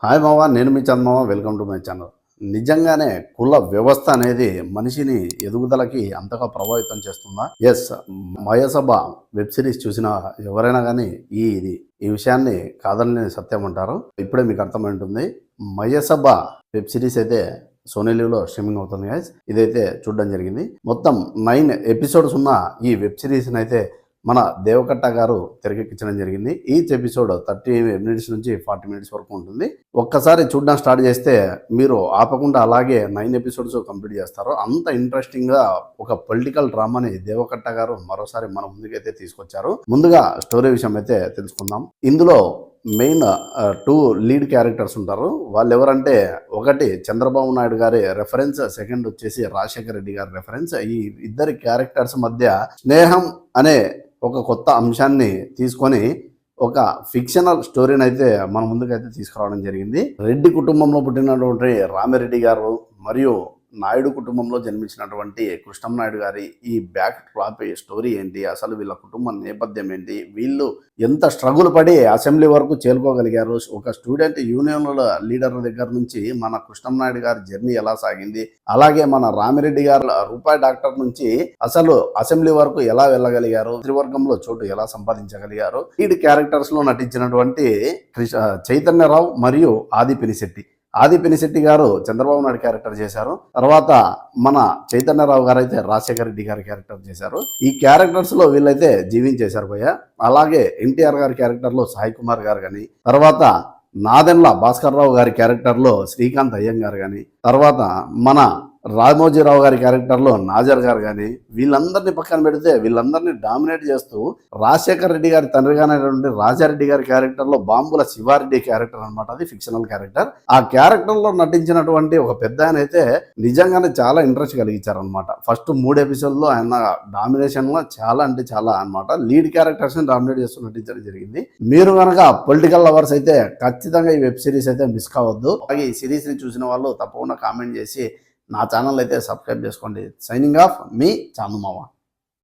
Hi మావా, నేను మీ Chandamava. Welcome to my channel. నిజంగానే కుల వ్యవస్థ అనేది మనిషిని ఎదుగుదలకి అంతగా ప్రభావితం చేస్తుందా? ఎస్. మయసభ వెబ్ సిరీస్ చూసిన ఎవరైనా కానీ ఈ విషయాన్ని కాదని సత్యం అంటారు. ఇప్పుడే మీకు అర్థమై ఉంటుంది. మయసభ వెబ్ సిరీస్ అయితే సోనీ లీవ్లో స్ట్రీమింగ్ అవుతుంది గైస్. ఇదైతే చూడడం జరిగింది. మొత్తం 9 ఎపిసోడ్స్ ఉన్న ఈ వెబ్ సిరీస్ని అయితే మన దేవకట్ట గారు తెరకెక్కించడం జరిగింది. ఈచ్ ఎపిసోడ్ 30 మినిట్స్ నుంచి 40 మినిట్స్ వరకు ఉంటుంది. ఒక్కసారి చూడడం స్టార్ట్ చేస్తే మీరు ఆపకుండా అలాగే 9 ఎపిసోడ్స్ కంప్లీట్ చేస్తారు. అంత ఇంట్రెస్టింగ్గా ఒక పొలిటికల్ డ్రామాని దేవకట్ట గారు మరోసారి మన ముందుకైతే తీసుకొచ్చారు. ముందుగా స్టోరీ విషయం అయితే తెలుసుకుందాం. ఇందులో మెయిన్ 2 లీడ్ క్యారెక్టర్స్ ఉంటారు. వాళ్ళు ఎవరంటే, ఒకటి చంద్రబాబు నాయుడు గారి రెఫరెన్స్, సెకండ్ వచ్చేసి రాజశేఖర రెడ్డి గారి రెఫరెన్స్. ఈ ఇద్దరి క్యారెక్టర్స్ మధ్య స్నేహం అనే ఒక కొత్త అంశాన్ని తీసుకొని ఒక ఫిక్షనల్ స్టోరీని అయితే మన ముందుకైతే తీసుకురావడం జరిగింది. రెడ్డి కుటుంబంలో పుట్టినటువంటి రామిరెడ్డి గారు మరియు నాయుడు కుటుంబంలో జన్మించినటువంటి కృష్ణంనాయుడు గారి ఈ బ్యాక్ డ్రాప్ స్టోరీ ఏంటి, అసలు వీళ్ళ కుటుంబ నేపథ్యం ఏంటి, వీళ్ళు ఎంత స్ట్రగుల్ పడి అసెంబ్లీ వరకు చేరుకోగలిగారు, ఒక స్టూడెంట్ యూనియన్ల లీడర్ దగ్గర నుంచి మన కృష్ణంనాయుడు గారి జర్నీ ఎలా సాగింది, అలాగే మన రామిరెడ్డి గారు రూపాయి డాక్టర్ నుంచి అసలు అసెంబ్లీ వరకు ఎలా వెళ్ళగలిగారు, త్రివర్గంలో చోటు ఎలా సంపాదించగలిగారు. లీడ్ క్యారెక్టర్స్ లో నటించినటువంటి చైతన్యరావు మరియు ఆది పినిశెట్టి. ఆది పినిశెట్టి గారు చంద్రబాబు నాయుడు క్యారెక్టర్ చేశారు. తర్వాత మన చైతన్యరావు గారు అయితే రాజశేఖర రెడ్డి గారి క్యారెక్టర్ చేశారు. ఈ క్యారెక్టర్స్ లో వీళ్ళైతే జీవించేశారు భయ్య. అలాగే ఎన్టీఆర్ గారి క్యారెక్టర్ లో సాయి కుమార్ గారు కానీ, తర్వాత నాదెండ్ల భాస్కర్ రావు గారి క్యారెక్టర్ లో శ్రీకాంత్ అయ్యంగారు కానీ, తర్వాత మన రామోజీరావు గారి క్యారెక్టర్లో నాజర్ గారు కానీ, వీళ్ళందరినీ పక్కన పెడితే వీళ్ళందరినీ డామినేట్ చేస్తూ రాజశేఖర రెడ్డి గారి తండ్రిగానేటువంటి రాజారెడ్డి గారి క్యారెక్టర్లో బాంబుల శివారెడ్డి క్యారెక్టర్ అనమాట. అది ఫిక్షనల్ క్యారెక్టర్. ఆ క్యారెక్టర్లో నటించినటువంటి ఒక పెద్ద ఆయన అయితే నిజంగానే చాలా ఇంట్రెస్ట్ కలిగించారనమాట. ఫస్ట్ 3 ఎపిసోడ్లో ఆయన డామినేషన్లో చాలా అంటే చాలా అనమాట లీడ్ క్యారెక్టర్స్ని డామినేట్ చేస్తూ నటించడం జరిగింది. మీరు కనుక పొలిటికల్ లవర్స్ అయితే ఖచ్చితంగా ఈ వెబ్ సిరీస్ అయితే మిస్ కావద్దు. అలాగే ఈ సిరీస్ని చూసిన వాళ్ళు తప్పకుండా కామెంట్ చేసి నా ఛానల్ అయితే సబ్స్క్రైబ్ చేసుకోండి. సైనింగ్ ఆఫ్, మీ చందమావ.